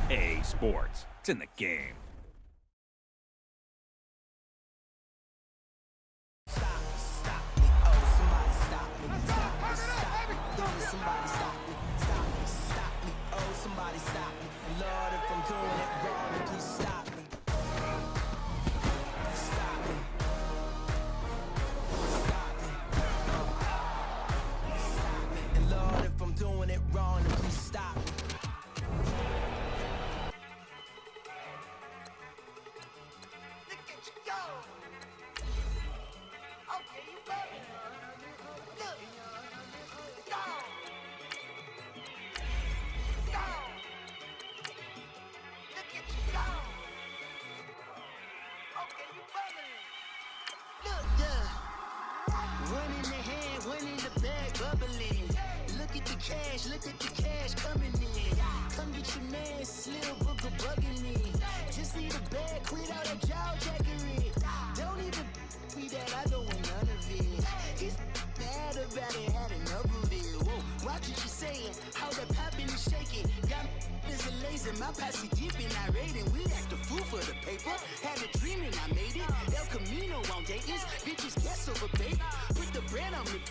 EA Sports. It's in the game. Somebody stop me. Lord, if I'm doing it wrong, then please stop me. Stop me. Stop me. Stop me. And Lord, if I'm doing it wrong, then please stop me. Look at you go. Okay, you better. Look. Go. Go. Look at you go. Okay, you bubbling. Look, yeah. One in the hand, one in the bag, bubbling. Look at the cash coming in. Come get your man, Slim Booker bugging me. Just need a bag, quit all that jaw jackery. Don't even me that I don't want none of it. He's mad about it, had enough of it. Whoa, watch what you saying, how that poppin' and shaking. Got is a lazy, my posse deep and I raiding. We act the fool for the paper. Had a dream and I made it. El Camino on Dayton's, bitches guess over bait. Put the bread on me,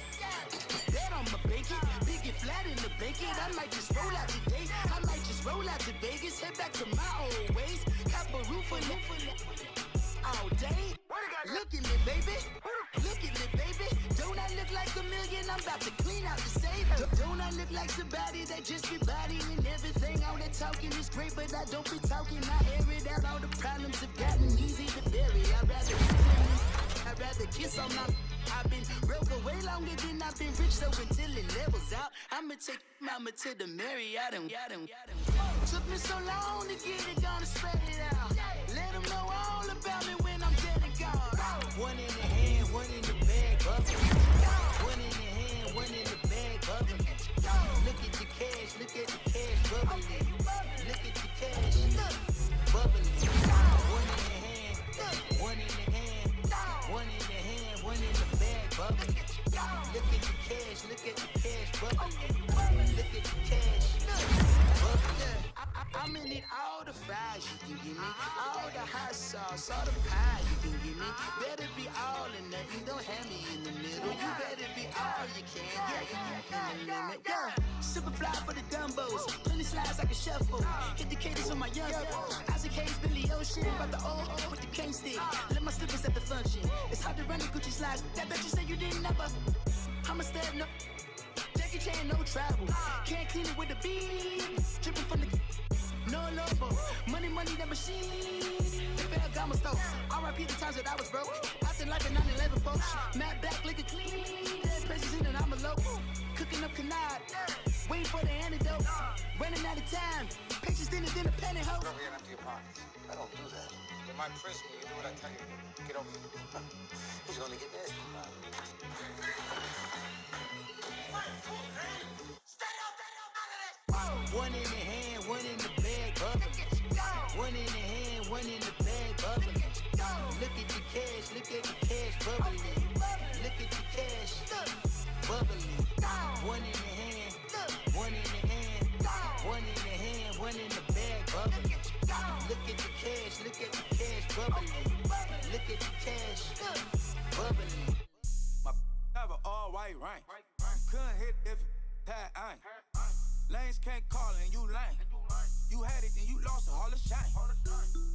bet on my bacon. Big and flat in the bacon. I might just roll out today. I might just roll out to Vegas. Head back to my old ways. Cop a roof for all day. Look at me, baby. Look at me, baby. Don't I look like a million? I'm about to clean out the safe. Don't I look like somebody that just be bodying everything? All that talking is great, but I don't be talking. I air it out. All the problems have gotten easy to bury. I'd rather kiss on my. I've been broke way longer than I've been rich, so until it levels out, I'ma take mama to the Marriott and took me so long to get it, gonna spread it out. Let them know all about me when I'm dead and gone. One in the hand, one in the bag, bubbling. One in the hand, one in the bag, bubbling. Look at the cash, bubbling. Look at the cash, bubbling. One in the hand, one in the hand, one in the hand, one in the bag, bubbling. Look at the cash, bubbling. Look at the cash, bubbling. I'm in it, all the fries you can give me, all the hot sauce, all the pie you can give me. Better be all or nothing, don't have me in the middle. You better be all you can, yeah. Super fly for the Dumbos, plenty slides like a shuffle. Hit the cadence on my young Isaac Hayes, Billy Ocean, about the old with the cane stick. Let my slippers at the function. It's hard to run the Gucci slides. That bet you say you didn't never. I'm a step no. Jackie Chan, no travel. Can't clean it with the beat. Dripping from the no logo. Money, that machine. Ferragamo stove. R.I.P. the times that I was broke. Acting like a 9/11 folks. Matte black, liquor clean. Dead places in an envelope. Cooking up canard. Waiting for the antidote. Running out of time. Pictures thinner than a penny hoe. Never get empty your pockets. I don't do that. You might press me. You do what I tell you. Get over here. He's gonna get nasty. One in the hand, one in the bag, bubbling. One in the hand, one in the bag, bubbling. Look at the cash, bubbling. Look at the cash, bubbling. One in the hand, one in the hand, one in the hand, one in the bag, bubbling. Look at the cash, bubbling. Look at the cash, bubbling. My have an all-white rank. Couldn't hit if it had ain't. Lanes can't call and you lame. You had it and you lost all the shine.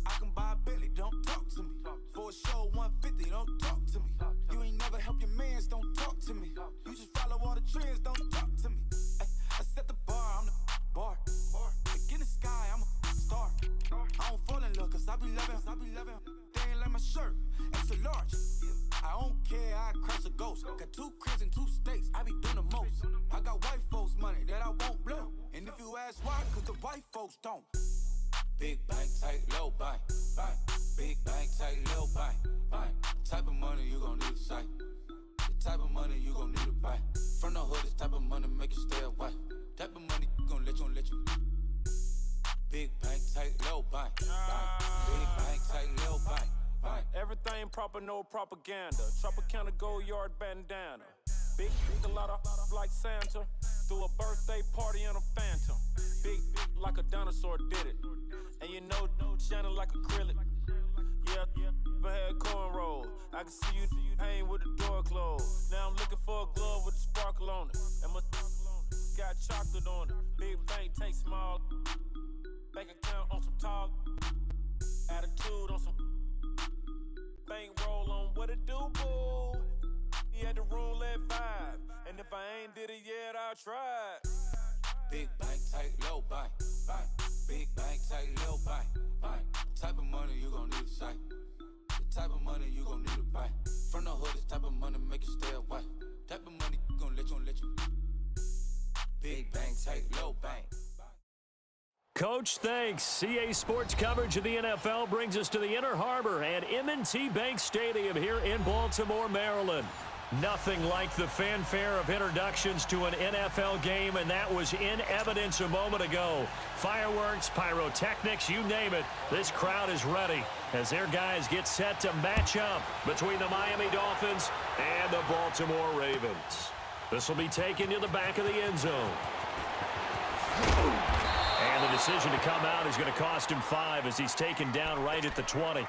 I can buy a Billy, don't talk to me. For a show 150, don't talk to me. You ain't never help your mans, don't talk to me. You just follow all the trends, don't talk to me. I set the bar, I'm the bar. Look in the sky, I'm a star. I don't fall in love cause I be loving. They ain't like my shirt, it's a large. I don't care, I crush a ghost. Got 2 cribs and 2 states, I be doing the most. I got white folks money that I won't blow. And if you ask why, cause the white folks don't. Big bank, tight, low bank, bank. Big bank, tight, low bank, bank. Type of money you gon' need a sight. The type of money you gon' need a buy. From the hood, this type of money make you stay away. Type of money gon' let you. Big bank, tight, low bank, bank. Big bank, tight, low bank. Everything proper, no propaganda. Tropicana gold yard bandana. Big a lot of like Santa. Threw a birthday party in a phantom. Big like a dinosaur did it. And you know, shining like acrylic. Yeah, but had cornrow. I can see you hang with the door closed. Now I'm looking for a glove with a sparkle on it. And my got chocolate on it. Big bank take small. Bank account on some talk. Attitude on some bank roll on what it do, boo. He had the roulette vibe. And if I ain't did it yet, I'll try. Big bank, take low bank, bank. Big bank, take low bank, bank. Type of money you gon' need to sight. The type of money you gon' need to buy. From the hood, this type of money make you stay away. Type of money gon' let you. Big bank, take low bank. Coach, thanks. CA Sports coverage of the NFL brings us to the Inner Harbor and M&T Bank Stadium here in Baltimore, Maryland. Nothing like the fanfare of introductions to an NFL game, and that was in evidence a moment ago. Fireworks, pyrotechnics, you name it. This crowd is ready as their guys get set to match up between the Miami Dolphins and the Baltimore Ravens. This will be taken to the back of the end zone. And the decision to come out is going to cost him 5 as he's taken down right at the 20.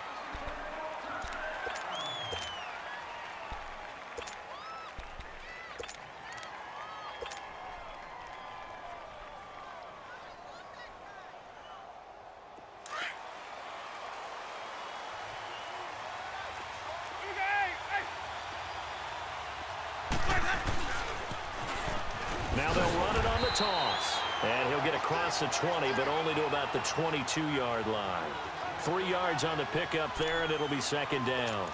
Now they'll run it on the toss. And he'll get across the 20, but only to about the 22-yard line. 3 yards on the pickup there, and it'll be second down.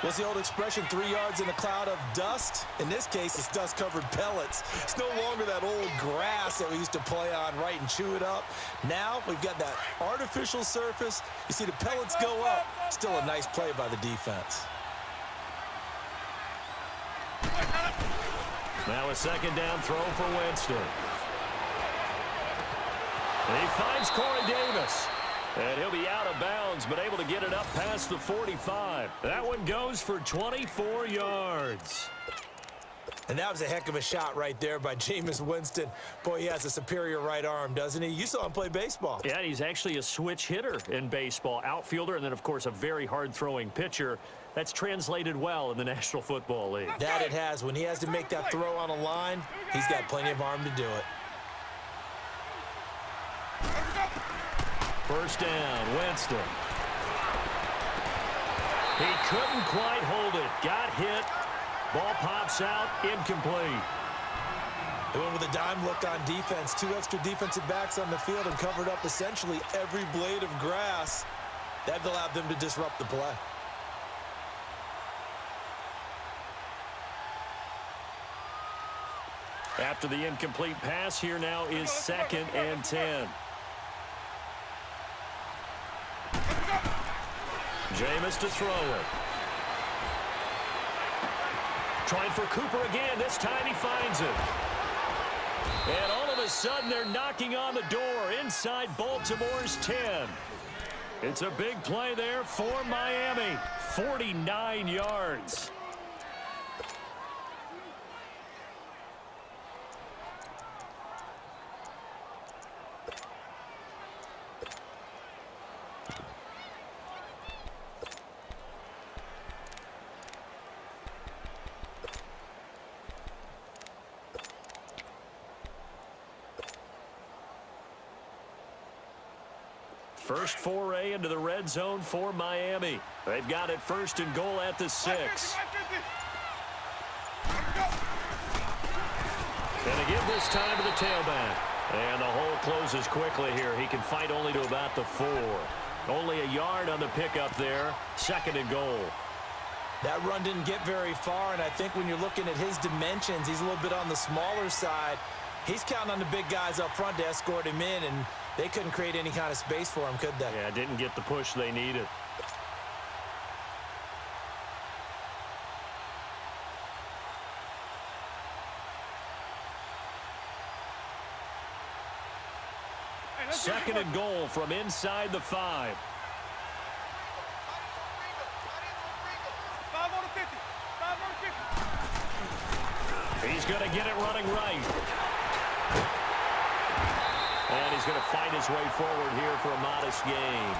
What's the old expression, 3 yards in a cloud of dust? In this case, it's dust-covered pellets. It's no longer that old grass that we used to play on, right, and chew it up. Now we've got that artificial surface. You see the pellets go up. Still a nice play by the defense. Now a second down throw for Winston. And he finds Corey Davis. And he'll be out of bounds, but able to get it up past the 45. That one goes for 24 yards. And that was a heck of a shot right there by Jameis Winston. Boy, he has a superior right arm, doesn't he? You saw him play baseball. Yeah, he's actually a switch hitter in baseball. Outfielder, and then, of course, a very hard-throwing pitcher. That's translated well in the National Football League. That it has. When he has to make that throw on a line, he's got plenty of arm to do it. First down, Winston. He couldn't quite hold it. Got hit. Ball pops out, incomplete. They went with a dime look on defense. 2 extra defensive backs on the field and covered up essentially every blade of grass. That allowed them to disrupt the play. After the incomplete pass, here now is 2nd and 10. Jameis to throw it. Trying for Cooper again. This time he finds it. And all of a sudden they're knocking on the door inside Baltimore's 10. It's a big play there for Miami. 49 yards. First foray into the red zone for Miami. They've got it 1st and goal at the 6. And a give this time to the tailback. And the hole closes quickly here. He can fight only to about the 4. Only a yard on the pickup there. 2nd and goal. That run didn't get very far, and I think when you're looking at his dimensions, he's a little bit on the smaller side. He's counting on the big guys up front to escort him in, and they couldn't create any kind of space for him, could they? Yeah, didn't get the push they needed. Second and goal from inside the 5. He's going to get it running right. And he's going to fight his way forward here for a modest gain.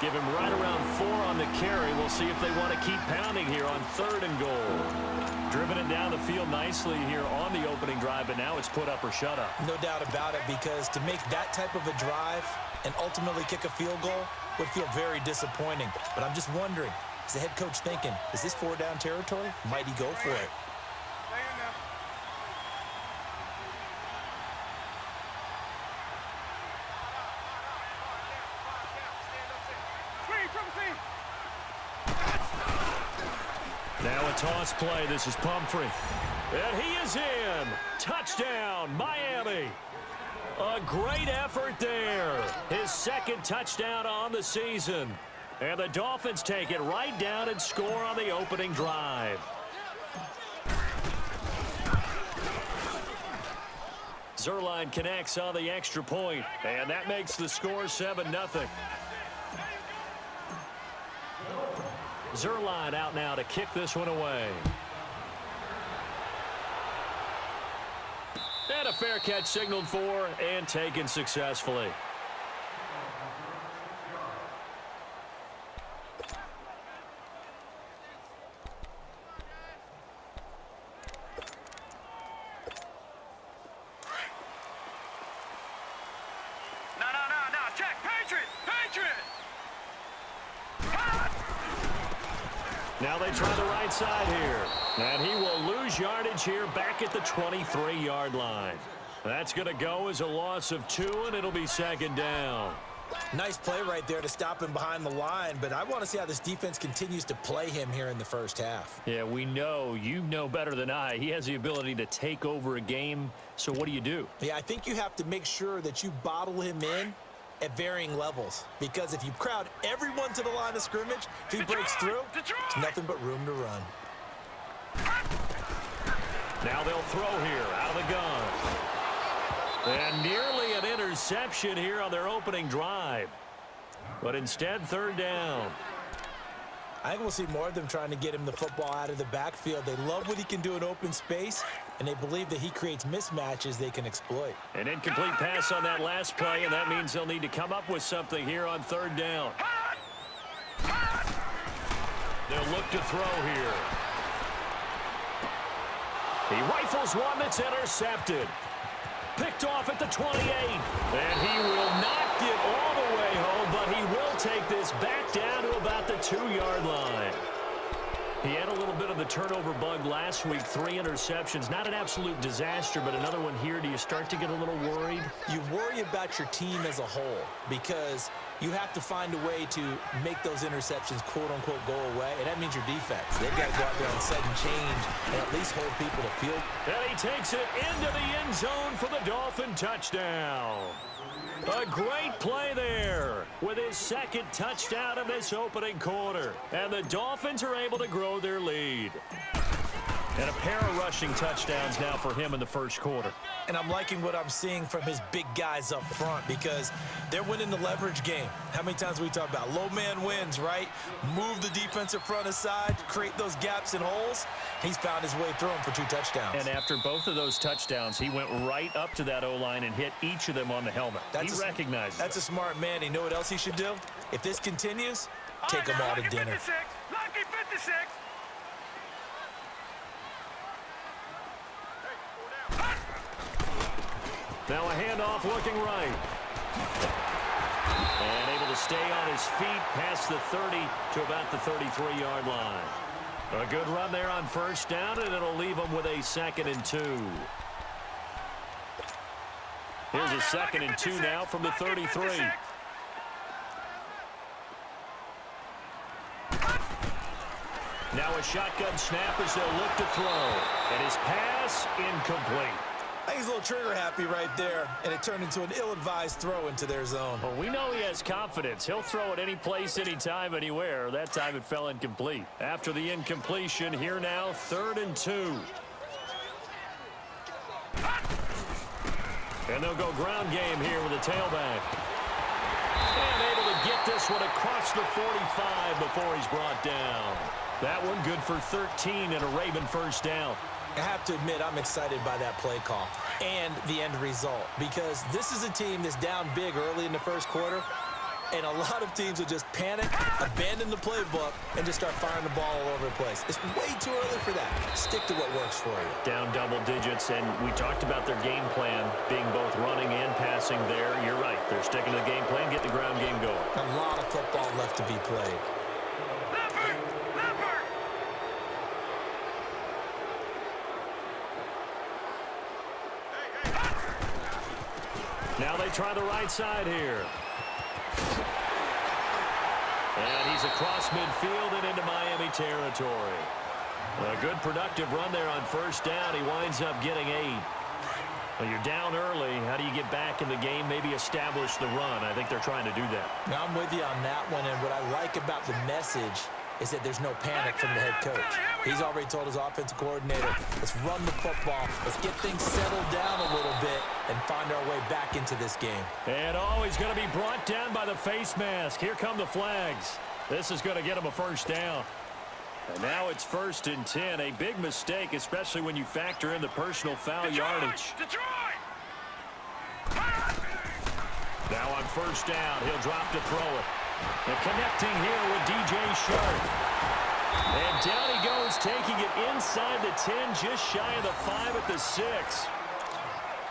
Give him right around 4 on the carry. We'll see if they want to keep pounding here on 3rd and goal. Driven it down the field nicely here on the opening drive, but now it's put up or shut up. No doubt about it, because to make that type of a drive and ultimately kick a field goal would feel very disappointing. But I'm just wondering, is the head coach thinking, is this 4-down territory? Might he go for it? Now a toss play. This is Pumphrey. And he is in. Touchdown, Miami. A great effort there. His 2nd touchdown on the season. And the Dolphins take it right down and score on the opening drive. Zuerlein connects on the extra point, and that makes the score 7-0. Zuerlein out now to kick this one away. And a fair catch signaled for and taken successfully. No, check, Patriot! Now they try the right side here. And he will lose yardage here back at the 23-yard line. That's going to go as a loss of 2, and it'll be 2nd down. Nice play right there to stop him behind the line, but I want to see how this defense continues to play him here in the first half. Yeah, we know. You know better than I. He has the ability to take over a game, so what do you do? Yeah, I think you have to make sure that you bottle him in at varying levels, because if you crowd everyone to the line of scrimmage, if he breaks through, it's nothing but room to run. Now they'll throw here out of the gun. And nearly an interception here on their opening drive. But instead, 3rd down. I think we'll see more of them trying to get him the football out of the backfield. They love what he can do in open space, and they believe that he creates mismatches they can exploit. An incomplete pass on that last play, and that means they'll need to come up with something here on 3rd down. They'll look to throw here. He rifles one that's intercepted. Picked off at the 28. And he will not get all the way home, but he will take this back down to about the 2-yard line. He had a little bit of the turnover bug last week, 3 interceptions. Not an absolute disaster, but another one here. Do you start to get a little worried? You worry about your team as a whole, because you have to find a way to make those interceptions, quote-unquote, go away, and that means your defense. They've got to go out there and sudden change and at least hold people to field. And he takes it into the end zone for the Dolphin touchdown. A great play there with his 2nd touchdown in this opening quarter. And the Dolphins are able to grow their lead. And a pair of rushing touchdowns now for him in the first quarter. And I'm liking what I'm seeing from his big guys up front, because they're winning the leverage game. How many times we talk about low man wins, right? Move the defensive front aside, create those gaps and holes. He's found his way through them for 2 touchdowns. And after both of those touchdowns, he went right up to that O-line and hit each of them on the helmet. He recognizes That's a smart man. You know what else he should do? If this continues, take them all to dinner. 56, lucky 56. Now a handoff looking right. And able to stay on his feet past the 30 to about the 33-yard line. A good run there on 1st down, and it'll leave him with a 2nd and 2. Here's a 2nd and 2 now from the 33. Now a shotgun snap as they'll look to throw. And his pass incomplete. I think he's a little trigger happy right there, and it turned into an ill-advised throw into their zone. Well, we know he has confidence. He'll throw it any place, anytime, anywhere. That time it fell incomplete. After the incompletion, here now, 3rd and 2. And they'll go ground game here with a tailback. And able to get this one across the 45 before he's brought down. That one good for 13 and a Raven 1st down. I have to admit, I'm excited by that play call. and the end result, because this is a team that's down big early in the first quarter, and a lot of teams will just panic, abandon the playbook, and just start firing the ball all over the place. It's way too early for that. Stick to what works for you. Down double digits, and we talked about their game plan being both running and passing there. You're right. They're sticking to the game plan, get the ground game going. A lot of football left to be played. Now they try the right side here. And he's across midfield and into Miami territory. A good productive run there on first down. He winds up getting 8. Well, you're down early. How do you get back in the game? Maybe establish the run. I think they're trying to do that. Now, I'm with you on that one, and what I like about the message is that there's no panic from the head coach. He's already told his offensive coordinator, let's run the football, let's get things settled down a little bit and find our way back into this game. And he's going to be brought down by the face mask. Here come the flags. This is going to get him a first down. And now it's 1st and 10. A big mistake, especially when you factor in the personal foul yardage. Now on first down, he'll drop to throw it. And connecting here with DJ Sharp. And down he goes, taking it inside the 10, just shy of the 5 at the 6.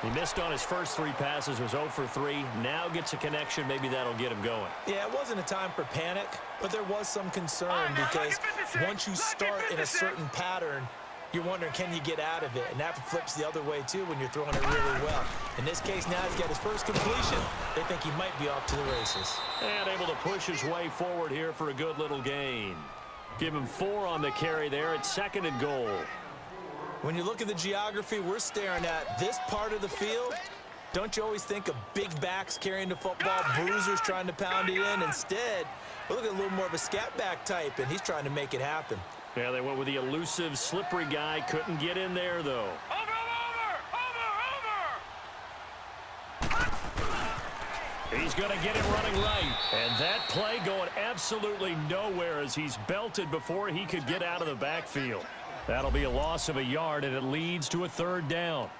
He missed on his first 3 passes, was 0 for 3. Now gets a connection. Maybe that'll get him going. Yeah, it wasn't a time for panic, but there was some concern because once you start in a certain pattern, you're wondering, can you get out of it? And that flips the other way, too, when you're throwing it really well. In this case, now he's got his first completion. They think he might be off to the races. And able to push his way forward here for a good little gain. Give him 4 on the carry there at 2nd and goal. When you look at the geography we're staring at, this part of the field, don't you always think of big backs carrying the football, bruisers trying to pound it in? Instead, we're looking at a little more of a scat back type, and he's trying to make it happen. Yeah, they went with the elusive, slippery guy. Couldn't get in there, though. He's going to get him running right. And that play going absolutely nowhere as he's belted before he could get out of the backfield. That'll be a loss of a yard, and it leads to a 3rd down.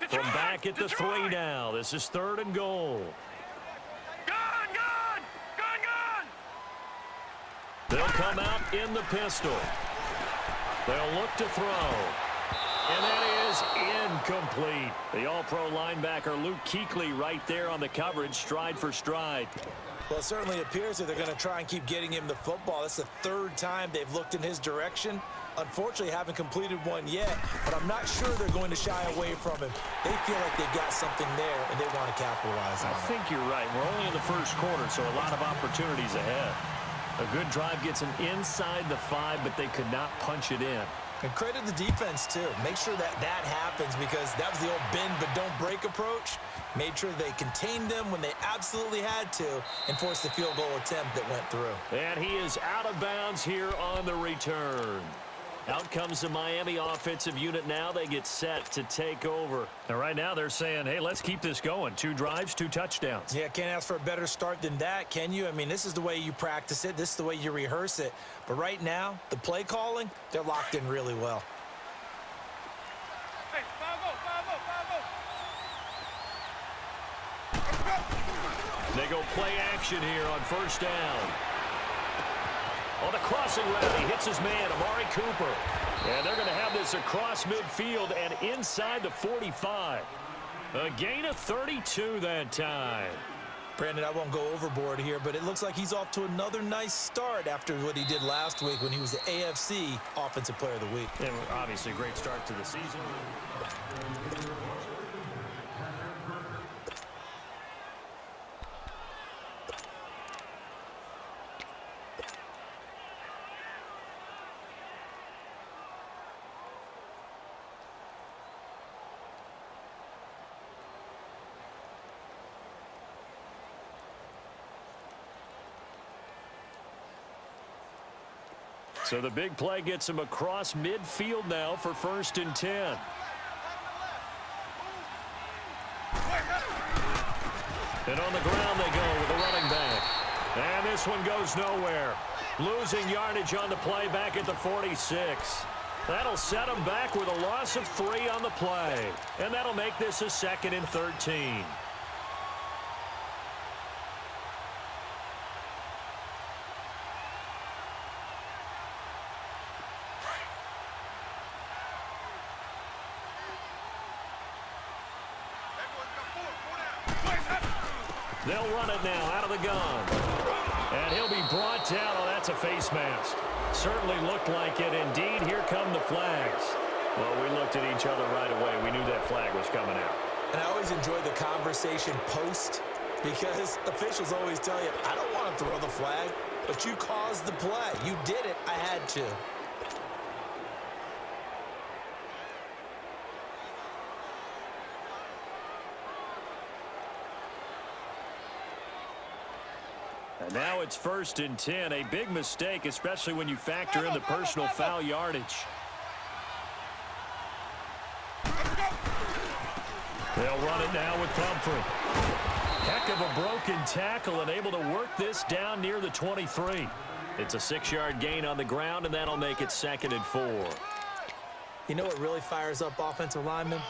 From back at the 3 now. This is 3rd and goal. They'll come out in the pistol. They'll look to throw. And that is incomplete. The all-pro linebacker Luke Kuechly right there on the coverage, stride for stride. Well, it certainly appears that they're going to try and keep getting him the football. That's the 3rd time they've looked in his direction. Unfortunately, haven't completed one yet, but I'm not sure they're going to shy away from him. They feel like they've got something there, and they want to capitalize on it. I think you're right. We're only in the first quarter, so a lot of opportunities ahead. A good drive gets them inside the 5, but they could not punch it in. And credit the defense, too. Make sure that happens, because that was the old bend but don't break approach. Made sure they contained them when they absolutely had to and forced the field goal attempt that went through. And he is out of bounds here on the return. Out comes the Miami offensive unit now. They get set to take over. And right now they're saying, hey, let's keep this going. 2 drives, 2 touchdowns. Yeah, can't ask for a better start than that, can you? I mean, this is the way you practice it. This is the way you rehearse it. But right now, the play calling, they're locked in really well. Hey, 5-0. They go play action here on first down. On the crossing route, he hits his man, Amari Cooper. And they're going to have this across midfield and inside the 45. A gain of 32 that time. Brandon, I won't go overboard here, but it looks like he's off to another nice start after what he did last week when he was the AFC Offensive Player of the Week. And obviously a great start to the season. So the big play gets him across midfield now for 1st and 10. And on the ground they go with the running back. And this one goes nowhere. Losing yardage on the play back at the 46. That'll set them back with a loss of 3 on the play. And that'll make this a 2nd and 13. They'll run it now out of the gun. And he'll be brought down. Oh, that's a face mask. Certainly looked like it. Indeed, here come the flags. Well, we looked at each other right away. We knew that flag was coming out. And I always enjoy the conversation post because officials always tell you, I don't want to throw the flag, but you caused the play. You did it. I had to. And now it's 1st and 10. A big mistake, especially when you factor in the personal foul yardage. They'll run it now with Pumphrey. Heck of a broken tackle and able to work this down near the 23. It's a 6-yard gain on the ground, and that'll make it 2nd and 4. You know what really fires up offensive linemen?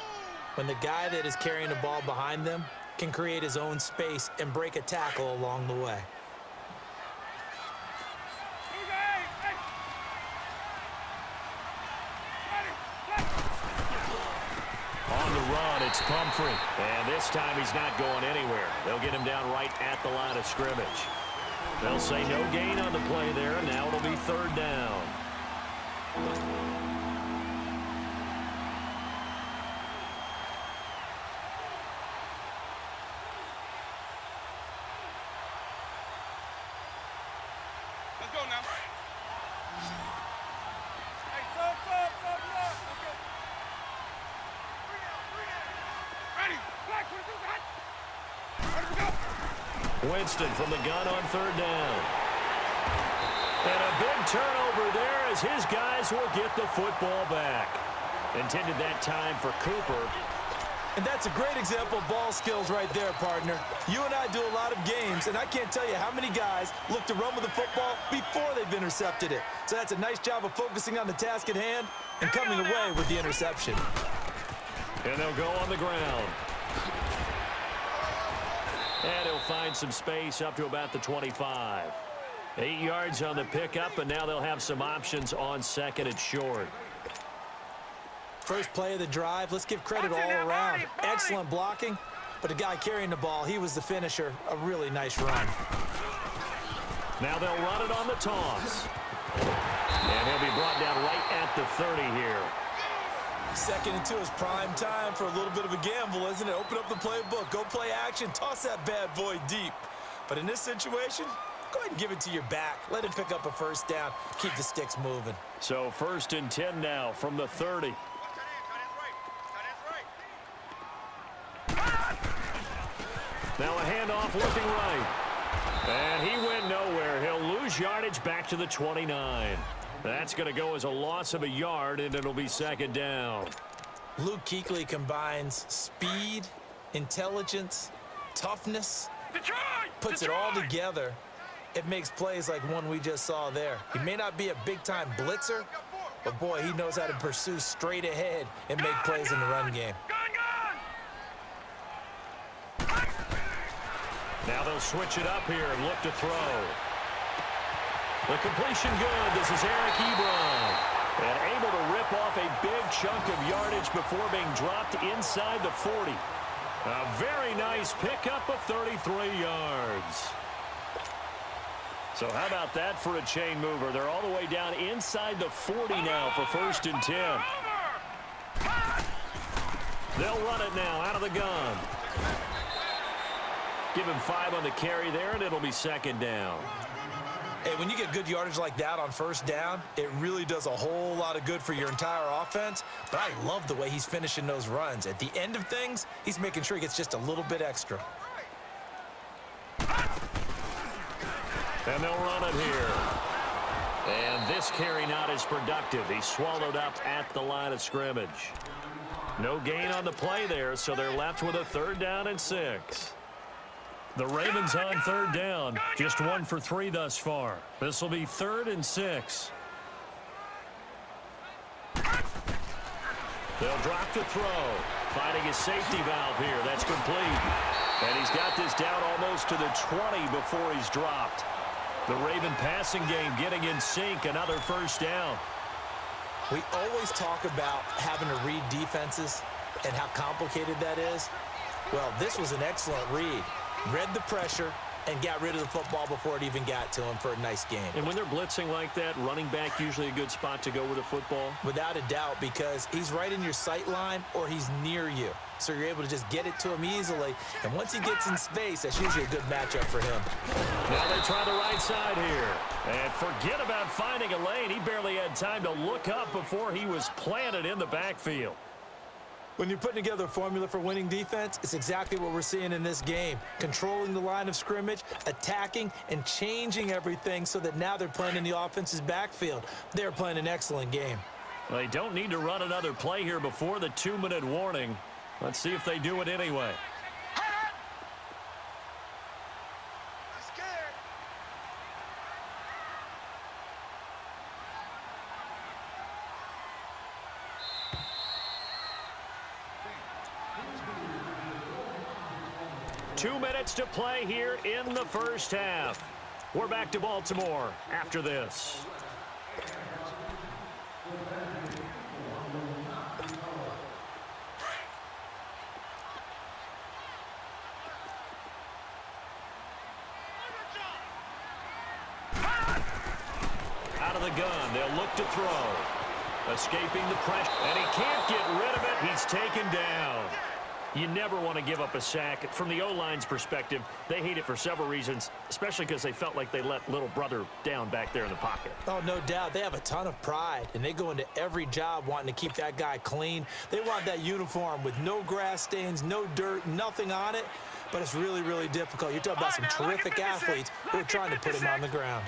When the guy that is carrying the ball behind them can create his own space and break a tackle along the way. On the run, it's Pumphrey. And this time he's not going anywhere. They'll get him down right at the line of scrimmage. They'll say no gain on the play there, and now it'll be 3rd down. Let's go now. Hey, sub. Okay. Ready. Black, ready to go. Winston from the gun on 3rd down. And a big turnover there as his guys will get the football back. Intended that time for Cooper. And that's a great example of ball skills right there, partner. You and I do a lot of games, and I can't tell you how many guys look to run with the football before they've intercepted it. So that's a nice job of focusing on the task at hand and coming away with the interception. And they'll go on the ground. And he'll find some space up to about the 25. 8 yards on the pickup, and now they'll have some options on 2nd and short. First play of the drive, let's give credit all around. Excellent blocking, but the guy carrying the ball, he was the finisher. A really nice run. Now they'll run it on the toss. And he'll be brought down right at the 30 here. 2nd and 2 is prime time for a little bit of a gamble, isn't it? Open up the playbook, go play action, toss that bad boy deep. But in this situation, go ahead and give it to your back. Let him pick up a 1st down, keep the sticks moving. So 1st and 10 now from the 30. Now a handoff looking right. And he went nowhere. He'll lose yardage back to the 29. That's going to go as a loss of a yard, and it'll be 2nd down. Luke Kuechly combines speed, intelligence, toughness, puts it all together. It makes plays like one we just saw there. He may not be a big-time blitzer, but boy, he knows how to pursue straight ahead and make plays in the run game. Now they'll switch it up here and look to throw. The completion good. This is Eric Ebron. And able to rip off a big chunk of yardage before being dropped inside the 40. A very nice pickup of 33 yards. So how about that for a chain mover? They're all the way down inside the 40 now for 1st and 10. They'll run it now out of the gun. Give him 5 on the carry there, and it'll be 2nd down. Hey, when you get good yardage like that on 1st down, it really does a whole lot of good for your entire offense. But I love the way he's finishing those runs. At the end of things, he's making sure he gets just a little bit extra. And they'll run it here. And this carry not as productive. He's swallowed up at the line of scrimmage. No gain on the play there, so they're left with a 3rd down and 6. The Ravens on third down. Just 1 for 3 thus far. This will be 3rd and 6. They'll drop the throw. Finding his safety valve here. That's complete. And he's got this down almost to the 20 before he's dropped. The Raven passing game getting in sync. Another first down. We always talk about having to read defenses and how complicated that is. Well, this was an excellent read. Read the pressure and got rid of the football before it even got to him for a nice game. And when they're blitzing like that, running back usually a good spot to go with the football? Without a doubt, because he's right in your sight line or he's near you. So you're able to just get it to him easily. And once he gets in space, that's usually a good matchup for him. Now they try the right side here. And forget about finding a lane. He barely had time to look up before he was planted in the backfield. When you're putting together a formula for winning defense, it's exactly what we're seeing in this game. Controlling the line of scrimmage, attacking, and changing everything so that now they're playing in the offense's backfield. They're playing an excellent game. They don't need to run another play here before the 2-minute warning. Let's see if they do it anyway. 2 minutes to play here in the first half. We're back to Baltimore after this. Out of the gun, they'll look to throw. Escaping the pressure, and he can't get rid of it. He's taken down. You never want to give up a sack. From the O-line's perspective, they hate it for several reasons, especially because they felt like they let little brother down back there in the pocket. Oh, no doubt. They have a ton of pride, and they go into every job wanting to keep that guy clean. They want that uniform with no grass stains, no dirt, nothing on it, but it's really, really difficult. You're talking about some terrific athletes who are trying to put him on the ground.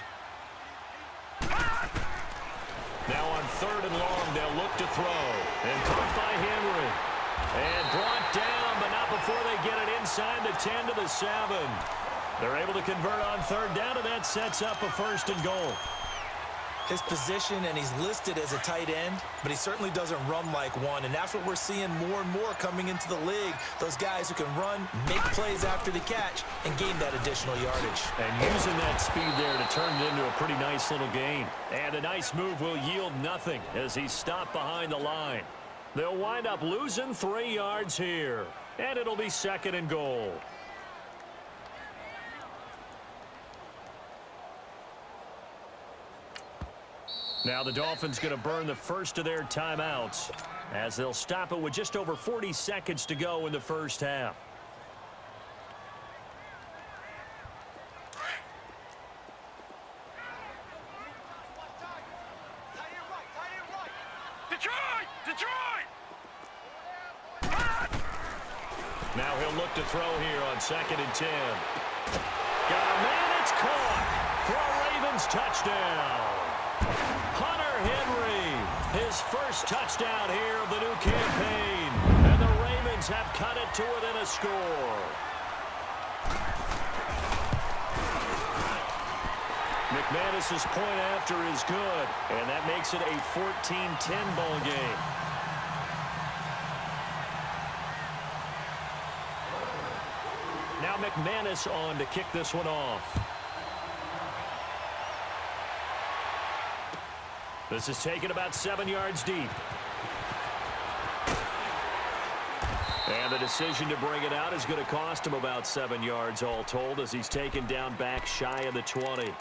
Now on 3rd and long, they'll look to throw. And caught by Henry. And brought down, but not before they get it inside the 10 to the 7. They're able to convert on 3rd down, and that sets up a 1st and goal. His position, and he's listed as a tight end, but he certainly doesn't run like one, and that's what we're seeing more and more coming into the league. Those guys who can run, make plays after the catch, and gain that additional yardage. And using that speed there to turn it into a pretty nice little gain. And a nice move will yield nothing as he's stopped behind the line. They'll wind up losing 3 yards here, and it'll be 2nd and goal. Now the Dolphins going to burn the first of their timeouts as they'll stop it with just over 40 seconds to go in the first half. Now he'll look to throw here on 2nd and 10. Got a man, it's caught for a Ravens touchdown. Hunter Henry, his first touchdown here of the new campaign. And the Ravens have cut it to within a score. McManus's point after is good, and that makes it a 14-10 ball game. Now McManus on to kick this one off. This is taken about 7 yards deep. And the decision to bring it out is going to cost him about 7 yards all told as he's taken down back shy of the 20.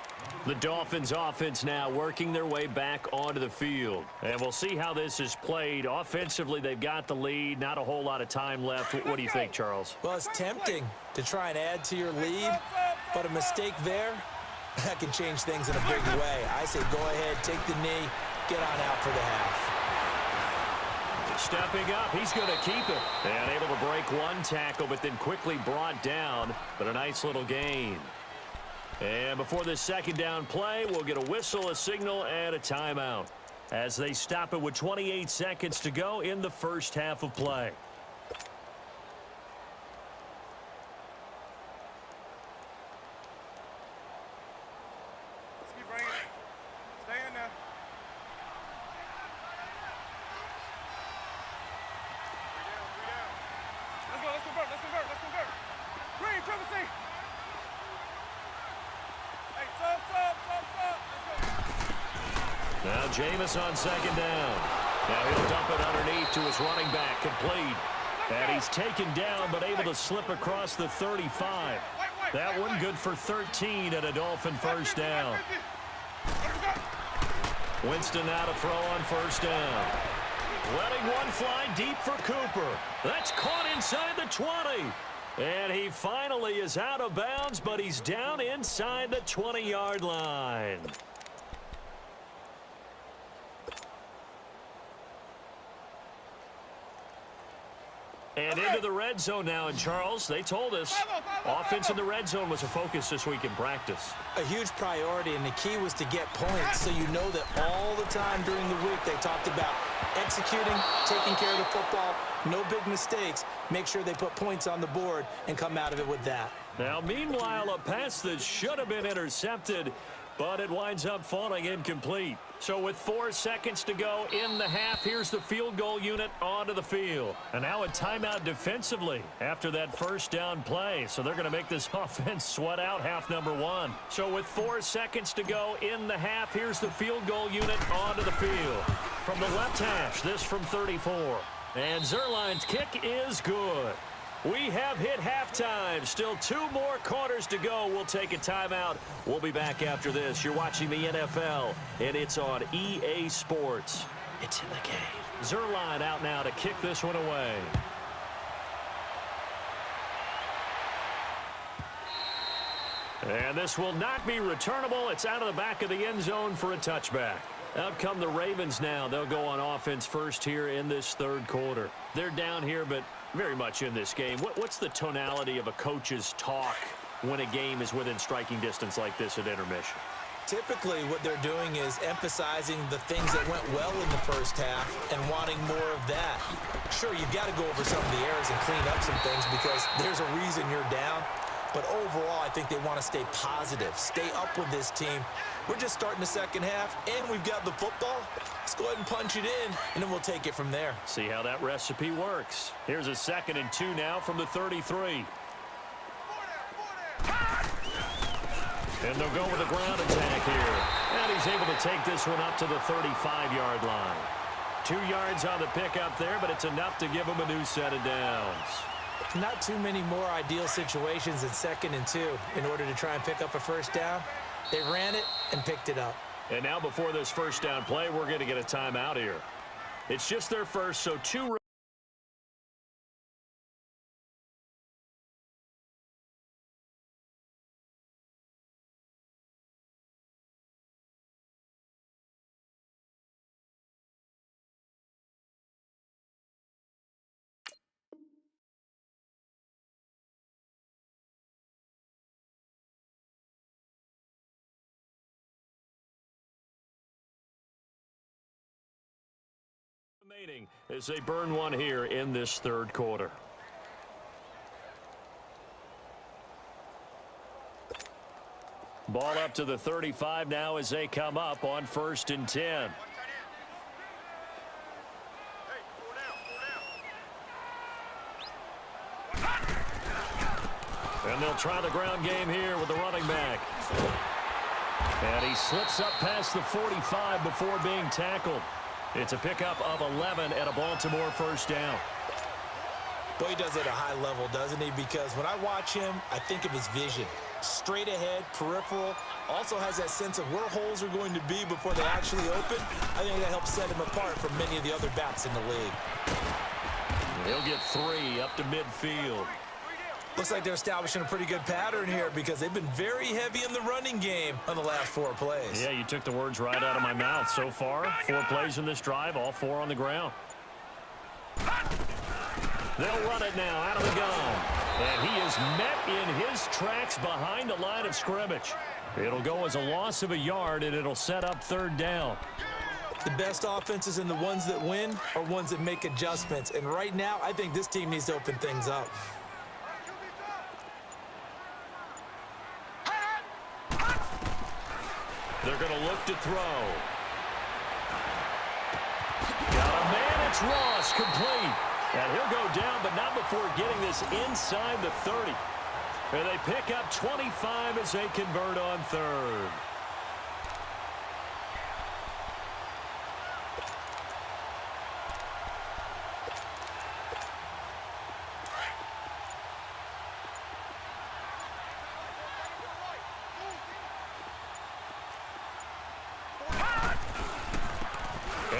The Dolphins offense now working their way back onto the field. And we'll see how this is played. Offensively, they've got the lead. Not a whole lot of time left. What do you think, Charles? Well, it's tempting to try and add to your lead, but a mistake there, that can change things in a big way. I say go ahead, take the knee, get on out for the half. Stepping up, he's going to keep it. And able to break one tackle, but then quickly brought down. But a nice little gain. And before this 2nd down play, we'll get a whistle, a signal, and a timeout as they stop it with 28 seconds to go in the first half of play. Now Jameis on second down. Now he'll dump it underneath to his running back, complete. And he's taken down but able to slip across the 35. That one good for 13 at a Dolphin first down. Winston now to throw on first down. Letting one fly deep for Cooper. That's caught inside the 20. And he finally is out of bounds, but he's down inside the 20-yard line. And into the red zone now. And, Charles, they told us offense in the red zone was a focus this week in practice. A huge priority, and the key was to get points. So you know that all the time during the week they talked about executing, taking care of the football, no big mistakes. Make sure they put points on the board and come out of it with that. Now, meanwhile, a pass that should have been intercepted, but it winds up falling incomplete. So with 4 seconds to go in the half, here's the field goal unit onto the field. And now a timeout defensively after that first down play. So they're going to make this offense sweat out half number 1. So with 4 seconds to go in the half, here's the field goal unit onto the field. From the left hash, this from 34. And Zerline's kick is good. We have hit halftime. Still 2 more quarters to go. We'll take a timeout. We'll be back after this. You're watching the NFL, and it's on EA Sports. It's in the game. Zerline out now to kick this one away. And this will not be returnable. It's out of the back of the end zone for a touchback. Out come the Ravens now. They'll go on offense first here in this third quarter. They're down here, but very much in this game. What's the tonality of a coach's talk when a game is within striking distance like this at intermission? Typically, what they're doing is emphasizing the things that went well in the first half and wanting more of that. Sure, you've got to go over some of the errors and clean up some things because there's a reason you're down. But overall, I think they want to stay positive, stay up with this team. We're just starting the second half, and we've got the football. Let's go ahead and punch it in, and then we'll take it from there. See how that recipe works. Here's a 2nd and 2 now from the 33. And they'll go with a ground attack here. And he's able to take this one up to the 35-yard line. 2 yards on the pickup there, but it's enough to give him a new set of downs. Not too many more ideal situations in 2nd and 2 in order to try and pick up a first down. They ran it and picked it up. And now before this first down play, we're going to get a timeout here. It's just their first, so 2 remaining as they burn one here in this third quarter. Ball up to the 35 now as they come up on 1st and 10. And they'll try the ground game here with the running back. And he slips up past the 45 before being tackled. It's a pickup of 11 at a Baltimore first down. Boy, he does it at a high level, doesn't he? Because when I watch him, I think of his vision. Straight ahead, peripheral. Also has that sense of where holes are going to be before they actually open. I think that helps set him apart from many of the other backs in the league. He'll get 3 up to midfield. Looks like they're establishing a pretty good pattern here because they've been very heavy in the running game on the last 4 plays. Yeah, you took the words right out of my mouth. So far, 4 plays in this drive, all 4 on the ground. They'll run it now out of the gun. And he is met in his tracks behind the line of scrimmage. It'll go as a loss of a yard, and it'll set up 3rd down. The best offenses and the ones that win are ones that make adjustments. And right now, I think this team needs to open things up. They're going to look to throw. Got a man, it's Ross, complete. And he'll go down, but not before getting this inside the 30. And they pick up 25 as they convert on 3rd.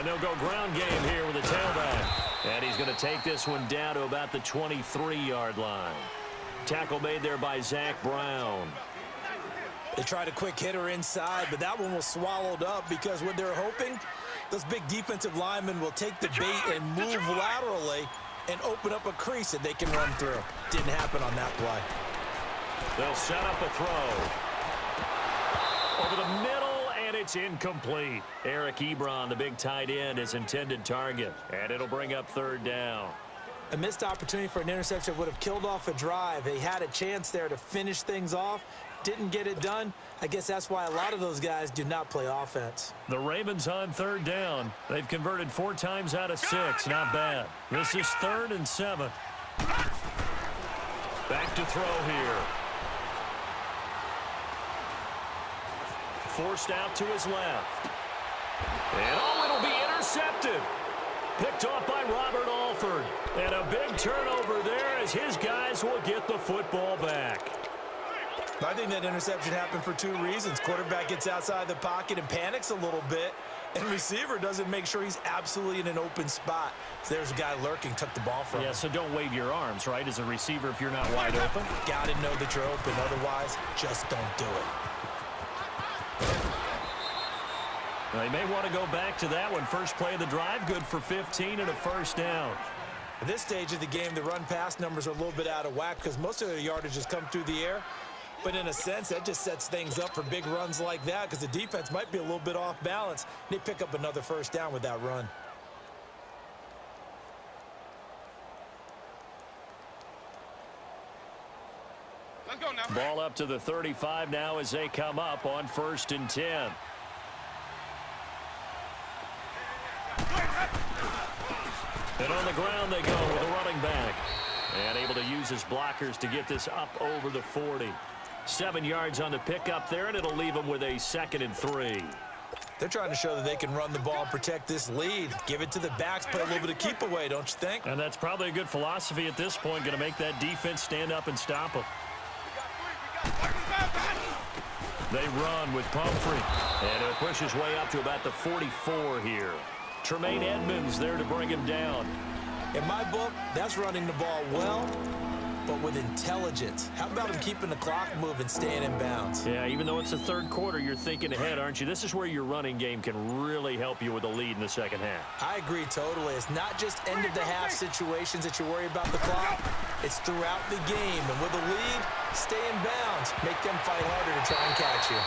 And they'll go ground game here with a tailback. And he's going to take this one down to about the 23-yard line. Tackle made there by Zach Brown. They tried a quick hitter inside, but that one was swallowed up because what they're hoping, those big defensive linemen will take the bait and move laterally and open up a crease that they can run through. Didn't happen on that play. They'll set up a throw. Over the middle, and it's incomplete. Eric Ebron, the big tight end, is intended target, and it'll bring up third down. A missed opportunity for an interception would have killed off a drive. They had a chance there to finish things off. Didn't get it done. I guess that's why a lot of those guys do not play offense. The Ravens on third down. They've converted 4 times out of 6. Not bad. This is 3rd and 7. Back to throw here. Forced out to his left. And it'll be intercepted. Picked off by Robert Alford. And a big turnover there as his guys will get the football back. I think that interception happened for 2 reasons. Quarterback gets outside the pocket and panics a little bit, and receiver doesn't make sure he's absolutely in an open spot. So there's a guy lurking, took the ball from him. Yeah, so don't wave your arms, right, as a receiver if you're not wide open. Got to know that you're open. Otherwise, just don't do it. They may want to go back to that one. First play of the drive, good for 15 and a first down. At this stage of the game, the run-pass numbers are a little bit out of whack because most of their yardage has come through the air. But in a sense, that just sets things up for big runs like that because the defense might be a little bit off balance. They pick up another first down with that run. Let's go now. Ball up to the 35 now as they come up on 1st and 10. And on the ground they go with a running back. And able to use his blockers to get this up over the 40. 7 yards on the pickup there, and it'll leave them with a 2nd and 3. They're trying to show that they can run the ball and protect this lead. Give it to the backs, play a little bit of keep away, don't you think? And that's probably a good philosophy at this point, going to make that defense stand up and stop them. They run with Pumphrey, and he'll push his way up to about the 44 here. Tremaine Edmonds there to bring him down. In my book, that's running the ball well, but with intelligence. How about him keeping the clock moving, staying in bounds? Yeah, even though it's the 3rd quarter, you're thinking ahead, aren't you? This is where your running game can really help you with a lead in the 2nd half. I agree totally. It's not just end-of-the-half situations that you worry about the clock. It's throughout the game. And with a lead, stay in bounds. Make them fight harder to try and catch you.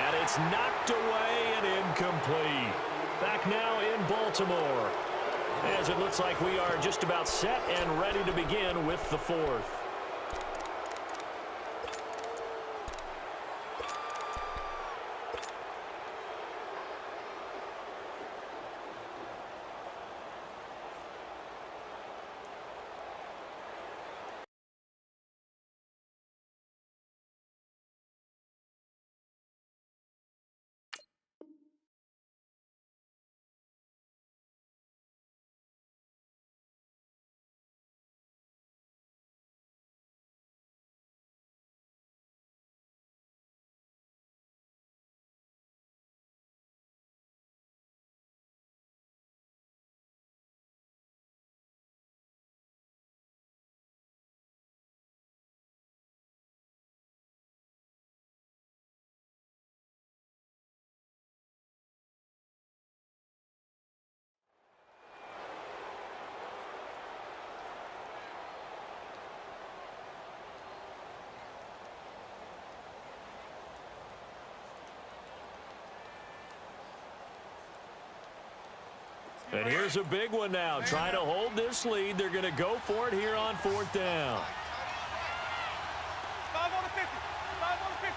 And it's knocked away and incomplete. Back now in Baltimore, as it looks like we are just about set and ready to begin with the 4th. And here's a big one now. Trying to hold this lead. They're going to go for it here on 4th down. 5 on the 50. 5 on the 50.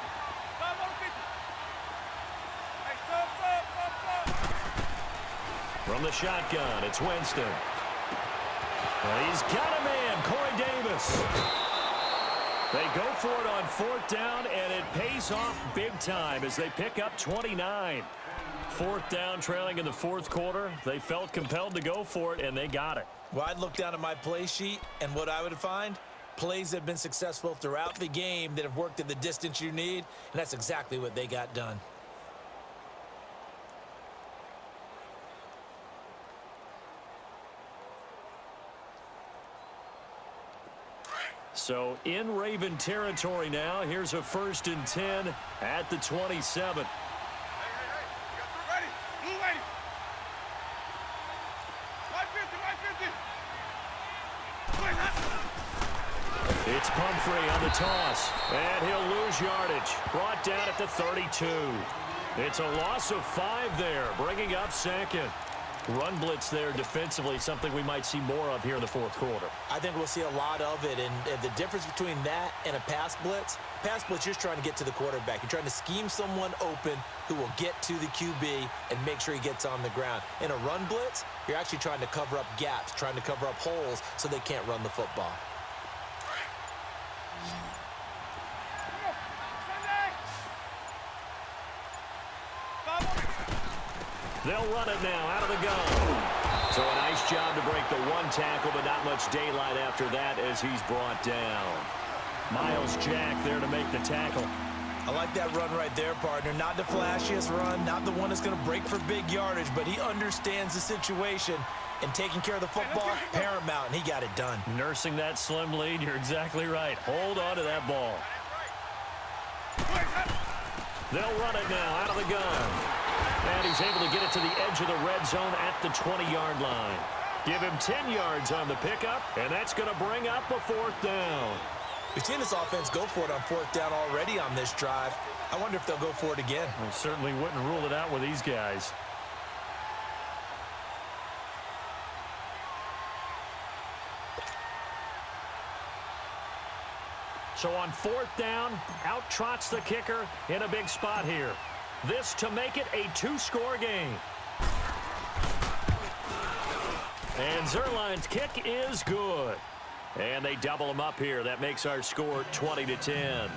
5 on the 50. Hey, sub. From the shotgun, it's Winston. Well, he's got a man, Corey Davis. They go for it on 4th down, and it pays off big time as they pick up 29. 4th down, trailing in the 4th quarter. They felt compelled to go for it, and they got it. Well, I'd look down at my play sheet, and what I would find, plays that have been successful throughout the game that have worked at the distance you need, and that's exactly what they got done. So in Raven territory now. Here's a 1st and 10 at the 27. It's Pumphrey on the toss, and he'll lose yardage. Brought down at the 32. It's a loss of 5 there, bringing up 2nd. Run blitz there defensively, something we might see more of here in the 4th quarter. I think we'll see a lot of it, and the difference between that and a pass blitz, you're just trying to get to the quarterback. You're trying to scheme someone open who will get to the QB and make sure he gets on the ground. In a run blitz, you're actually trying to cover up gaps, trying to cover up holes so they can't run the football. They'll run it now out of the gun. So a nice job to break the 1 tackle, but not much daylight after that as he's brought down. Miles Jack there to make the tackle. I like that run right there, partner. Not the flashiest run, not the one that's going to break for big yardage, but he understands the situation, and taking care of the football, paramount, and he got it done. Nursing that slim lead, you're exactly right. Hold on to that ball. They'll run it now out of the gun. And he's able to get it to the edge of the red zone at the 20-yard line. Give him 10 yards on the pickup, and that's going to bring up a 4th down. We've seen this offense go for it on 4th down already on this drive. I wonder if they'll go for it again. We certainly wouldn't rule it out with these guys. So on 4th down, out trots the kicker in a big spot here. This to make it a 2-score game. And Zerline's kick is good. And they double him up here. That makes our score 20-10.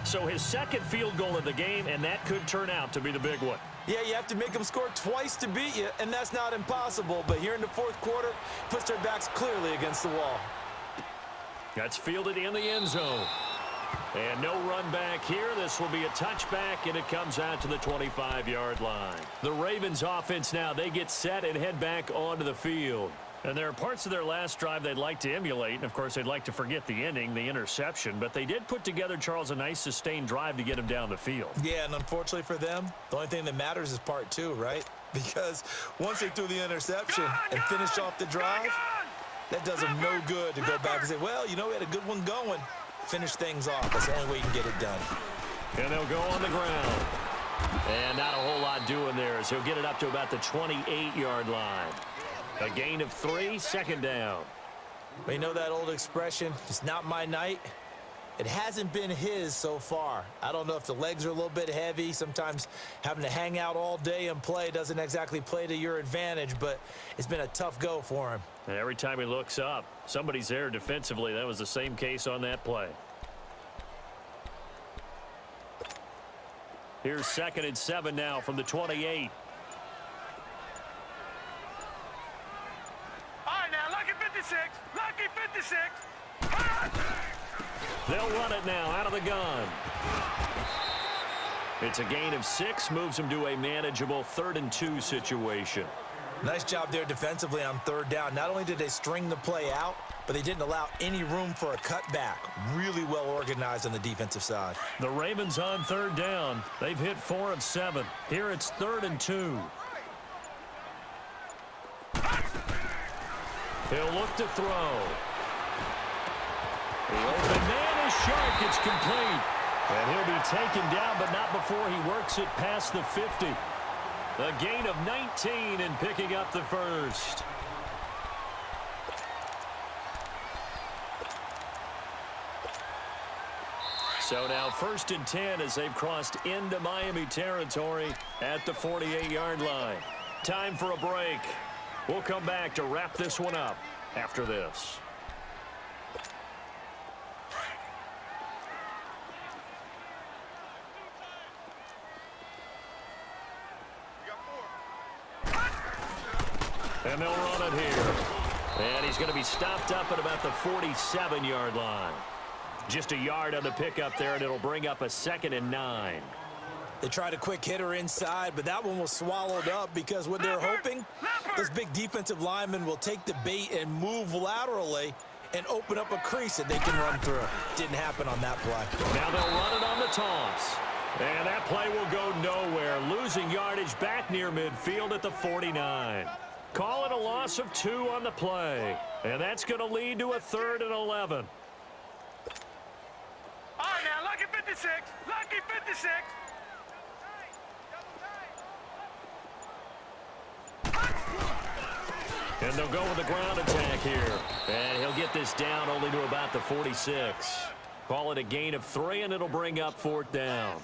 So his 2nd field goal of the game, and that could turn out to be the big one. Yeah, you have to make them score twice to beat you, and that's not impossible. But here in the 4th quarter, puts their backs clearly against the wall. That's fielded in the end zone. And no run back here. This will be a touchback, and it comes out to the 25-yard line. The Ravens offense now, they get set and head back onto the field. And there are parts of their last drive they'd like to emulate. And, of course, they'd like to forget the ending, the interception. But they did put together, Charles, a nice sustained drive to get him down the field. Yeah, and unfortunately for them, the only thing that matters is part 2, right? Because once they threw the interception and finished off the drive, that does them no good to go back and say, well, you know, we had a good one going. Finish things off. That's the only way you can get it done. And they'll go on the ground. And not a whole lot doing there as he'll get it up to about the 28-yard line. A gain of 3, 2nd down. But you know that old expression, it's not my night. It hasn't been his so far. I don't know if the legs are a little bit heavy. Sometimes having to hang out all day and play doesn't exactly play to your advantage, but it's been a tough go for him. And every time he looks up, somebody's there defensively. That was the same case on that play. Here's 2nd and 7 now from the 28. All right, now, lucky 56. Lucky 56. They'll run it now out of the gun. It's a gain of 6, moves them to a manageable 3rd and 2 situation. Nice job there defensively on 3rd down. Not only did they string the play out, but they didn't allow any room for a cutback. Really well organized on the defensive side. The Ravens on 3rd down. They've hit 4 of 7. Here it's 3rd and 2. He'll look to throw. The open man is sharp. It's complete. And he'll be taken down, but not before he works it past the 50. A gain of 19 and picking up the 1st. So now 1st and 10 as they've crossed into Miami territory at the 48-yard line. Time for a break. We'll come back to wrap this one up after this. And they'll run it here. And he's going to be stopped up at about the 47-yard line. Just a yard on the pickup there, and it'll bring up a 2nd and 9. They tried a quick hitter inside, but that one was swallowed up because what they're hoping, this big defensive lineman will take the bait and move laterally and open up a crease that they can run through. Didn't happen on that play. Now they'll run it on the toss. And that play will go nowhere, losing yardage back near midfield at the 49. Call it a loss of 2 on the play. And that's going to lead to a 3rd and 11. All right, now, lucky 56. Lucky 56. And they'll go with the ground attack here. And he'll get this down only to about the 46. Call it a gain of 3, and it'll bring up 4th down.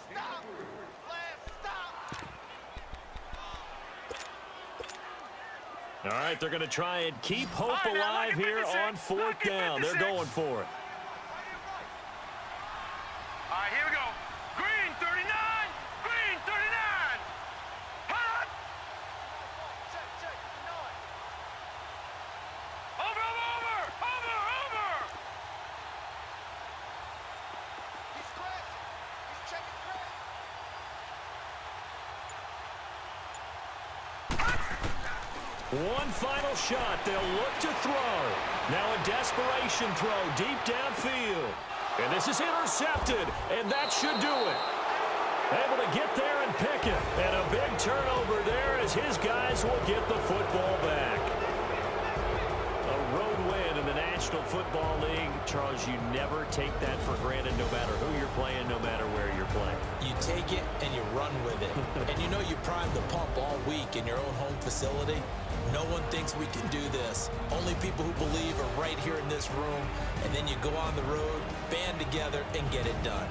All right, they're going to try and keep hope alive here on 4th down. They're going for it. All right, here we go. Green 39. Green 39. Hot. Over. He's crashing. He's checking crash. One final shot. They'll look to throw. Now a desperation throw deep downfield. And this is intercepted, and that should do it. Able to get there and pick it. And a big turnover there as his guys will get the football back. A road win in the National Football League. Charles, you never take that for granted no matter who you're playing, no matter where you're playing. You take it and you run with it. And you know you primed the pump all week in your own home facility. No one thinks we can do this. Only people who believe are right here in this room. And then you go on the road, band together, and get it done.